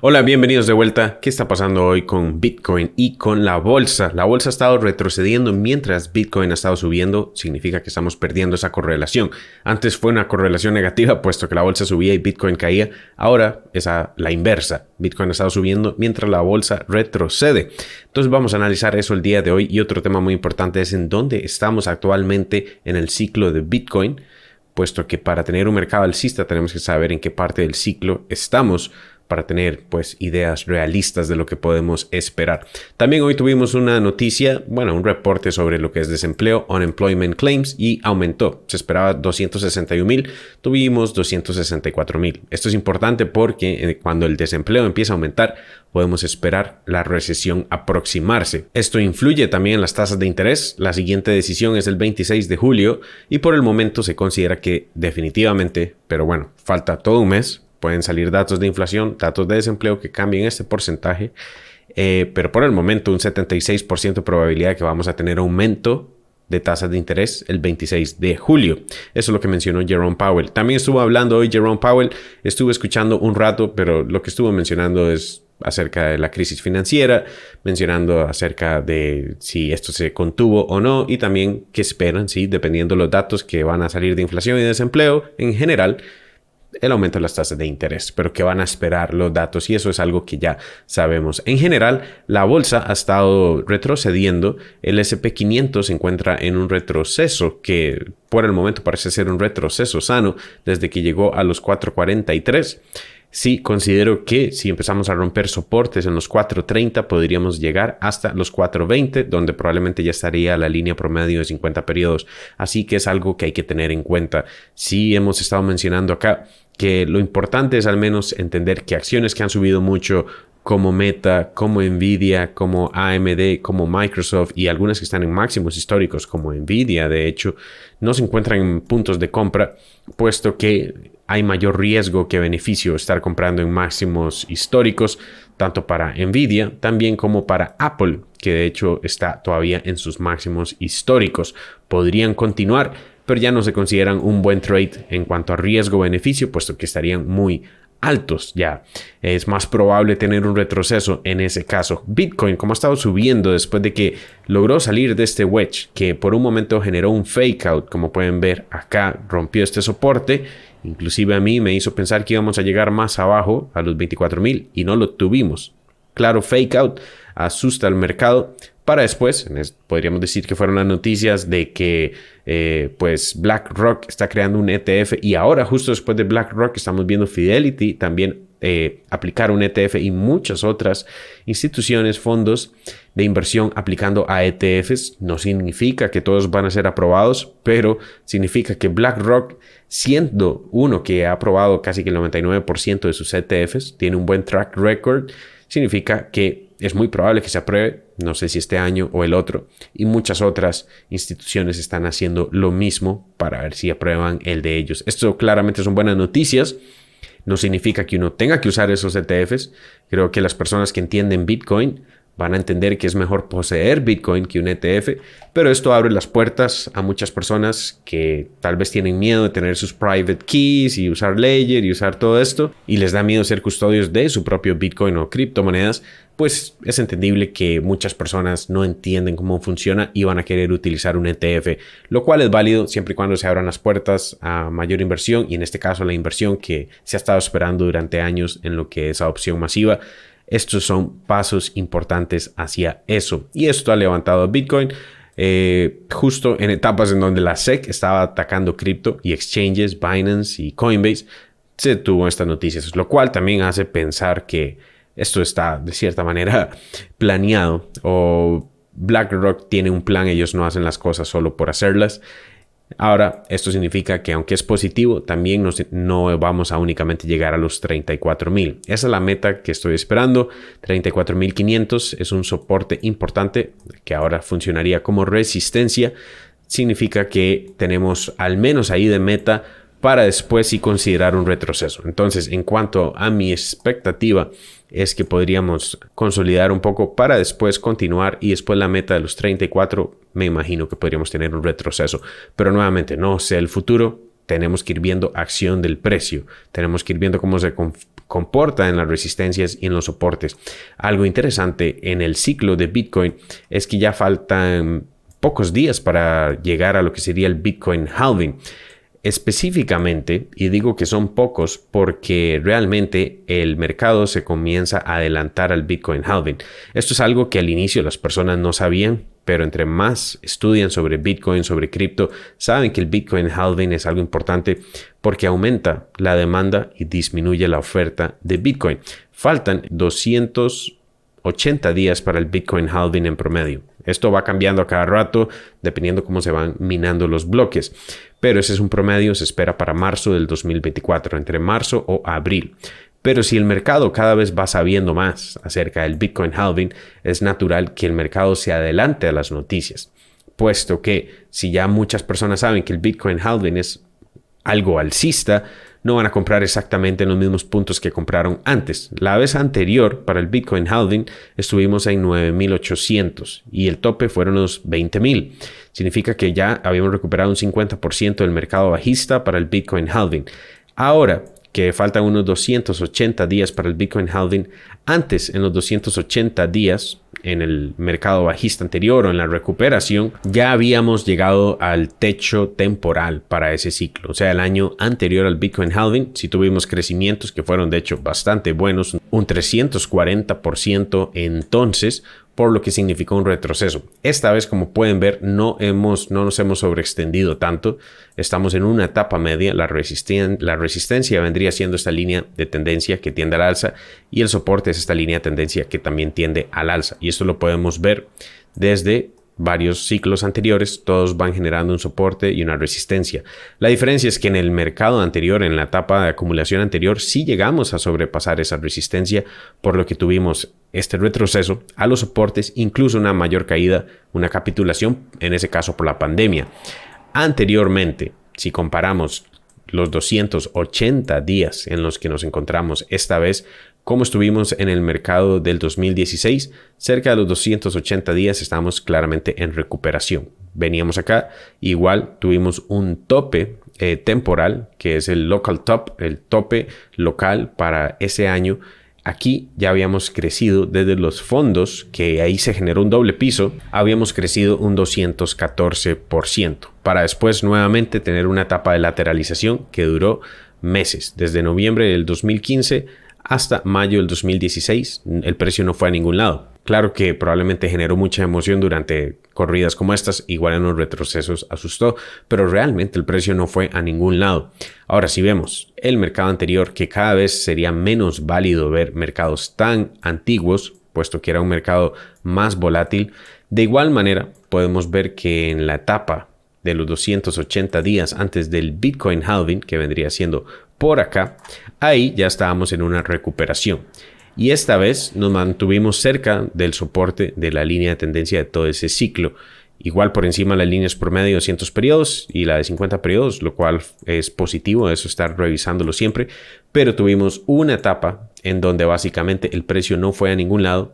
Hola, bienvenidos de vuelta. ¿Qué está pasando hoy con Bitcoin y con la bolsa? La bolsa ha estado retrocediendo mientras Bitcoin ha estado subiendo. Significa que estamos perdiendo esa correlación. Antes fue una correlación negativa, puesto que la bolsa subía y Bitcoin caía. Ahora es la inversa. Bitcoin ha estado subiendo mientras la bolsa retrocede. Entonces vamos a analizar eso el día de hoy. Y otro tema muy importante es en dónde estamos actualmente en el ciclo de Bitcoin, puesto que para tener un mercado alcista tenemos que saber en qué parte del ciclo estamos, para tener pues ideas realistas de lo que podemos esperar. También hoy tuvimos una noticia, un reporte sobre lo que es desempleo, unemployment claims, y aumentó. Se esperaba 261,000, tuvimos 264,000. Esto es importante porque cuando el desempleo empieza a aumentar, podemos esperar la recesión aproximarse. Esto influye también en las tasas de interés. La siguiente decisión es el 26 de julio y por el momento se considera que definitivamente, pero falta todo un mes. Pueden salir datos de inflación, datos de desempleo que cambien este porcentaje, pero por el momento un 76% de probabilidad de que vamos a tener aumento de tasas de interés el 26 de julio. Eso es lo que mencionó Jerome Powell. También estuvo hablando hoy Jerome Powell, estuve escuchando un rato, pero lo que estuvo mencionando es acerca de la crisis financiera, mencionando acerca de si esto se contuvo o no y también qué esperan, dependiendo de los datos que van a salir de inflación y desempleo en general, el aumento de las tasas de interés, pero que van a esperar los datos y eso es algo que ya sabemos. En general, la bolsa ha estado retrocediendo. El S&P 500 se encuentra en un retroceso que por el momento parece ser un retroceso sano desde que llegó a los 443. Sí, considero que si empezamos a romper soportes en los 4.30 podríamos llegar hasta los 4.20, donde probablemente ya estaría la línea promedio de 50 periodos. Así que es algo que hay que tener en cuenta. Sí, hemos estado mencionando acá que lo importante es al menos entender que acciones que han subido mucho, como Meta, como Nvidia, como AMD, como Microsoft y algunas que están en máximos históricos como Nvidia, de hecho, no se encuentran en puntos de compra, puesto que hay mayor riesgo que beneficio estar comprando en máximos históricos, tanto para Nvidia también como para Apple, que de hecho está todavía en sus máximos históricos. Podrían continuar, pero ya no se consideran un buen trade en cuanto a riesgo-beneficio, puesto que estarían muy altos ya. Es más probable tener un retroceso en ese caso. Bitcoin, como ha estado subiendo después de que logró salir de este wedge, que por un momento generó un fake out, como pueden ver acá, rompió este soporte. Inclusive a mí me hizo pensar que íbamos a llegar más abajo a los 24,000 y no lo tuvimos. Claro, fake out asusta al mercado para después, podríamos decir que fueron las noticias de que BlackRock está creando un ETF y ahora justo después de BlackRock estamos viendo Fidelity también aplicar un ETF y muchas otras instituciones, fondos de inversión aplicando a ETFs. No significa que todos van a ser aprobados, pero significa que BlackRock, siendo uno que ha aprobado casi que el 99% de sus ETFs, tiene un buen track record, significa que es muy probable que se apruebe, no sé si este año o el otro, y muchas otras instituciones están haciendo lo mismo para ver si aprueban el de ellos. Esto claramente son buenas noticias. No significa que uno tenga que usar esos ETFs. Creo que las personas que entienden Bitcoin van a entender que es mejor poseer Bitcoin que un ETF, pero esto abre las puertas a muchas personas que tal vez tienen miedo de tener sus private keys y usar Ledger y usar todo esto y les da miedo ser custodios de su propio Bitcoin o criptomonedas. Pues es entendible que muchas personas no entienden cómo funciona y van a querer utilizar un ETF, lo cual es válido siempre y cuando se abran las puertas a mayor inversión y en este caso la inversión que se ha estado esperando durante años en lo que es adopción masiva. Estos son pasos importantes hacia eso y esto ha levantado a Bitcoin justo en etapas en donde la SEC estaba atacando cripto y exchanges, Binance y Coinbase. Se tuvo estas noticias, lo cual también hace pensar que esto está de cierta manera planeado o BlackRock tiene un plan, ellos no hacen las cosas solo por hacerlas. Ahora, esto significa que aunque es positivo, también no vamos a únicamente llegar a los 34,000. Esa es la meta que estoy esperando. 34,500 es un soporte importante que ahora funcionaría como resistencia. Significa que tenemos al menos ahí de meta para después sí considerar un retroceso. Entonces, en cuanto a mi expectativa, es que podríamos consolidar un poco para después continuar y después la meta de los 34, me imagino que podríamos tener un retroceso. Pero nuevamente, no sé el futuro, tenemos que ir viendo acción del precio, tenemos que ir viendo cómo se comporta en las resistencias y en los soportes. Algo interesante en el ciclo de Bitcoin es que ya faltan pocos días para llegar a lo que sería el Bitcoin halving. Específicamente, y digo que son pocos porque realmente el mercado se comienza a adelantar al Bitcoin halving. Esto es algo que al inicio las personas no sabían, pero entre más estudian sobre Bitcoin, sobre cripto, saben que el Bitcoin halving es algo importante porque aumenta la demanda y disminuye la oferta de Bitcoin. Faltan 280 días para el Bitcoin halving en promedio. Esto va cambiando a cada rato dependiendo cómo se van minando los bloques. Pero ese es un promedio, se espera para marzo del 2024, entre marzo o abril. Pero si el mercado cada vez va sabiendo más acerca del Bitcoin halving, es natural que el mercado se adelante a las noticias. Puesto que si ya muchas personas saben que el Bitcoin halving es algo alcista, no van a comprar exactamente en los mismos puntos que compraron antes. La vez anterior, para el Bitcoin halving, estuvimos en 9,800 y el tope fueron los 20,000. Significa que ya habíamos recuperado un 50% del mercado bajista para el Bitcoin halving. Ahora que faltan unos 280 días para el Bitcoin halving, antes en los 280 días en el mercado bajista anterior o en la recuperación, ya habíamos llegado al techo temporal para ese ciclo. O sea, el año anterior al Bitcoin halving, sí tuvimos crecimientos que fueron de hecho bastante buenos, un 340% entonces, por lo que significó un retroceso. Esta vez, como pueden ver, no nos hemos sobreextendido tanto. Estamos en una etapa media. La resistencia vendría siendo esta línea de tendencia que tiende al alza y el soporte es esta línea de tendencia que también tiende al alza. Y esto lo podemos ver desde varios ciclos anteriores, todos van generando un soporte y una resistencia. La diferencia es que en el mercado anterior, en la etapa de acumulación anterior, sí llegamos a sobrepasar esa resistencia, por lo que tuvimos este retroceso a los soportes, incluso una mayor caída, una capitulación, en ese caso por la pandemia. Anteriormente, si comparamos los 280 días en los que nos encontramos esta vez, como estuvimos en el mercado del 2016, cerca de los 280 días estamos claramente en recuperación. Veníamos acá, igual tuvimos un tope temporal, que es el local top, el tope local para ese año. Aquí ya habíamos crecido desde los fondos, que ahí se generó un doble piso, habíamos crecido un 214%, para después nuevamente tener una etapa de lateralización que duró meses, desde noviembre del 2015 hasta mayo del 2016, el precio no fue a ningún lado. Claro que probablemente generó mucha emoción durante corridas como estas, igual en los retrocesos asustó, pero realmente el precio no fue a ningún lado. Ahora, si vemos el mercado anterior, que cada vez sería menos válido ver mercados tan antiguos, puesto que era un mercado más volátil, de igual manera podemos ver que en la etapa de los 280 días antes del Bitcoin halving, que vendría siendo por acá, ahí ya estábamos en una recuperación. Y esta vez nos mantuvimos cerca del soporte de la línea de tendencia de todo ese ciclo. Igual por encima las líneas promedio de 200 periodos y la de 50 periodos, lo cual es positivo, eso estar revisándolo siempre. Pero tuvimos una etapa en donde básicamente el precio no fue a ningún lado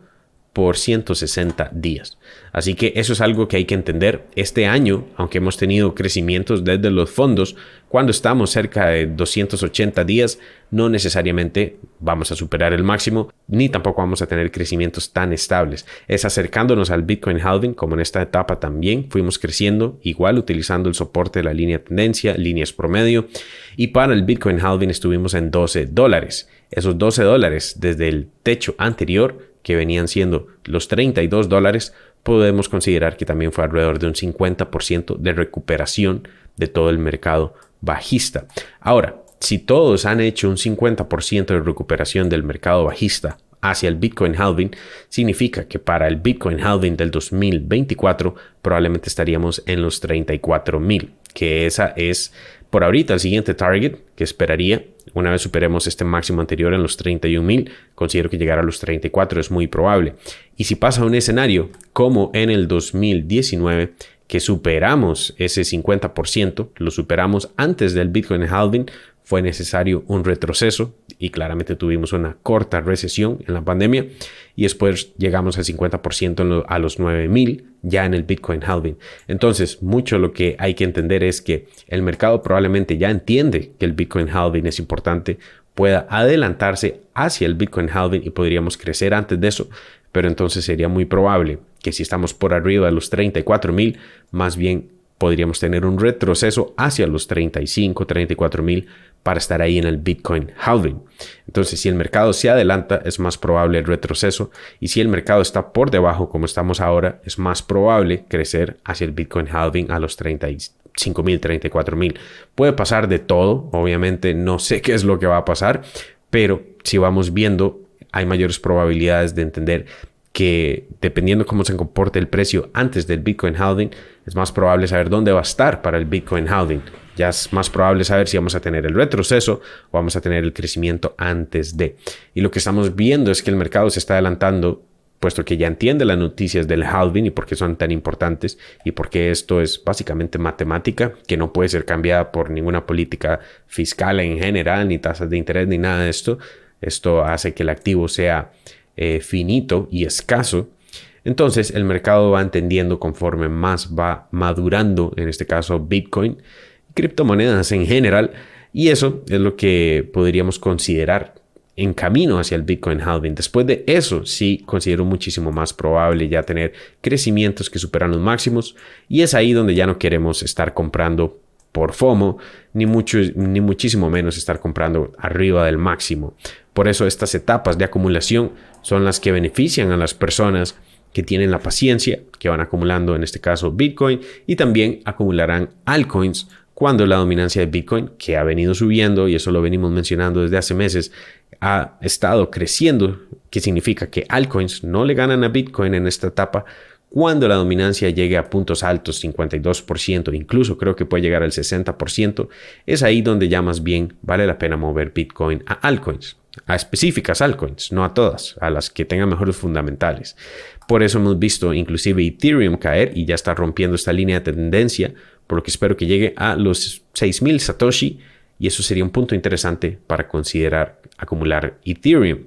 por 160 días. Así que eso es algo que hay que entender. Este año, aunque hemos tenido crecimientos desde los fondos, cuando estamos cerca de 280 días, no necesariamente vamos a superar el máximo, ni tampoco vamos a tener crecimientos tan estables. Es acercándonos al Bitcoin halving, como en esta etapa también fuimos creciendo, igual utilizando el soporte de la línea de tendencia, líneas promedio, y para el Bitcoin halving estuvimos en $12. Esos $12 desde el techo anterior, que venían siendo los $32, podemos considerar que también fue alrededor de un 50% de recuperación de todo el mercado bajista. Ahora, si todos han hecho un 50% de recuperación del mercado bajista hacia el Bitcoin halving, significa que para el Bitcoin halving del 2024 probablemente estaríamos en los 34,000, que esa es por ahorita el siguiente target que esperaría. Una vez superemos este máximo anterior en los 31,000, considero que llegar a los 34 es muy probable. Y si pasa un escenario como en el 2019, que superamos ese 50%, lo superamos antes del Bitcoin halving, fue necesario un retroceso y claramente tuvimos una corta recesión en la pandemia y después llegamos al 50% a los 9,000 ya en el Bitcoin halving. Entonces, mucho lo que hay que entender es que el mercado probablemente ya entiende que el Bitcoin halving es importante pueda adelantarse hacia el Bitcoin halving y podríamos crecer antes de eso, pero entonces sería muy probable que si estamos por arriba de los 34,000, más bien podríamos tener un retroceso hacia los 35, 34,000 para estar ahí en el Bitcoin halving. Entonces, si el mercado se adelanta, es más probable el retroceso, y si el mercado está por debajo, como estamos ahora, es más probable crecer hacia el Bitcoin halving a los 35,000, 34,000. Puede pasar de todo, obviamente no sé qué es lo que va a pasar, pero si vamos viendo, hay mayores probabilidades de entender que dependiendo cómo se comporte el precio antes del Bitcoin halving, es más probable saber dónde va a estar para el Bitcoin halving. Ya es más probable saber si vamos a tener el retroceso o vamos a tener el crecimiento antes de. Y lo que estamos viendo es que el mercado se está adelantando, puesto que ya entiende las noticias del halving y por qué son tan importantes y por qué esto es básicamente matemática que no puede ser cambiada por ninguna política fiscal en general, ni tasas de interés, ni nada de esto. Esto hace que el activo sea finito y escaso. Entonces el mercado va entendiendo conforme más va madurando, en este caso Bitcoin, criptomonedas en general, y eso es lo que podríamos considerar en camino hacia el Bitcoin halving. Después de eso, sí considero muchísimo más probable ya tener crecimientos que superan los máximos, y es ahí donde ya no queremos estar comprando por FOMO, ni muchísimo menos estar comprando arriba del máximo. Por eso estas etapas de acumulación son las que benefician a las personas que tienen la paciencia, que van acumulando en este caso Bitcoin, y también acumularán altcoins cuando la dominancia de Bitcoin, que ha venido subiendo, y eso lo venimos mencionando desde hace meses, ha estado creciendo, que significa que altcoins no le ganan a Bitcoin en esta etapa. Cuando la dominancia llegue a puntos altos, 52%, incluso creo que puede llegar al 60%, es ahí donde ya más bien vale la pena mover Bitcoin a altcoins, a específicas altcoins, no a todas, a las que tengan mejores fundamentales. Por eso hemos visto inclusive Ethereum caer y ya está rompiendo esta línea de tendencia, por lo que espero que llegue a los 6,000 Satoshi, y eso sería un punto interesante para considerar acumular Ethereum.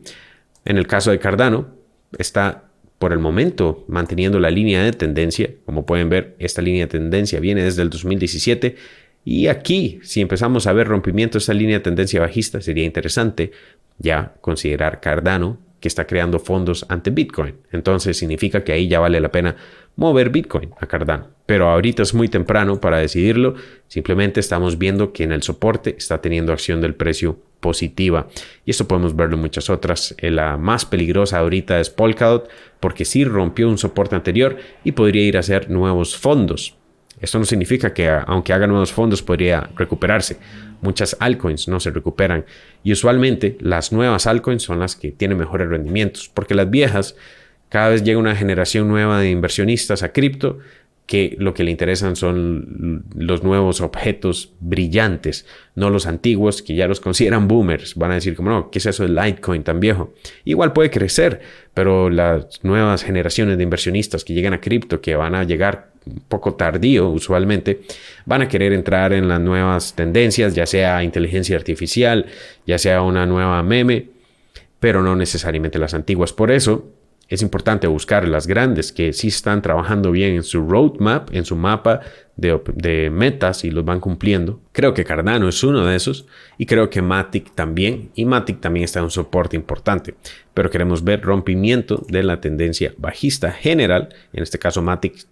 En el caso de Cardano, está por el momento manteniendo la línea de tendencia. Como pueden ver, esta línea de tendencia viene desde el 2017, y aquí, si empezamos a ver rompimiento de esta línea de tendencia bajista, sería interesante ya considerar Cardano, que está creando fondos ante Bitcoin. Entonces significa que ahí ya vale la pena mover Bitcoin a Cardano. Pero ahorita es muy temprano para decidirlo. Simplemente estamos viendo que en el soporte está teniendo acción del precio positiva. Y esto podemos verlo en muchas otras. La más peligrosa ahorita es Polkadot, porque sí rompió un soporte anterior y podría ir a hacer nuevos fondos. Esto no significa que aunque haga nuevos fondos podría recuperarse. Muchas altcoins no se recuperan, y usualmente las nuevas altcoins son las que tienen mejores rendimientos, porque las viejas, cada vez llega una generación nueva de inversionistas a cripto que lo que le interesan son los nuevos objetos brillantes, no los antiguos que ya los consideran boomers. Van a decir como, no, ¿qué es eso del Litecoin tan viejo? Igual puede crecer, pero las nuevas generaciones de inversionistas que llegan a cripto, que van a llegar un poco tardío usualmente, van a querer entrar en las nuevas tendencias, ya sea inteligencia artificial, ya sea una nueva meme, pero no necesariamente las antiguas. Por eso es importante buscar las grandes que sí están trabajando bien en su roadmap, en su mapa de metas, y los van cumpliendo. Creo que Cardano es uno de esos, y creo que Matic también. Y Matic también está en un soporte importante, pero queremos ver rompimiento de la tendencia bajista general. En este caso Matic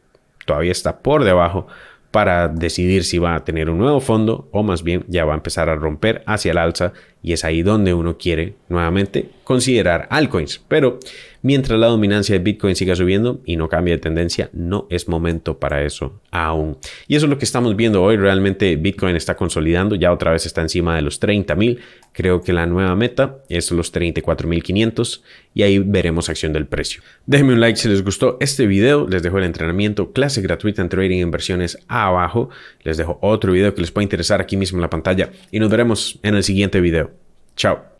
todavía está por debajo para decidir si va a tener un nuevo fondo o más bien ya va a empezar a romper hacia el alza, y es ahí donde uno quiere nuevamente considerar altcoins. Pero mientras la dominancia de Bitcoin siga subiendo y no cambie de tendencia, no es momento para eso aún. Y eso es lo que estamos viendo hoy. Realmente Bitcoin está consolidando, ya otra vez está encima de los 30,000. Creo que la nueva meta es los 34,500, y ahí veremos acción del precio. Déjenme un like si les gustó este video. Les dejo el entrenamiento, clase gratuita en trading e inversiones abajo. Les dejo otro video que les puede interesar aquí mismo en la pantalla, y nos veremos en el siguiente video. Chao.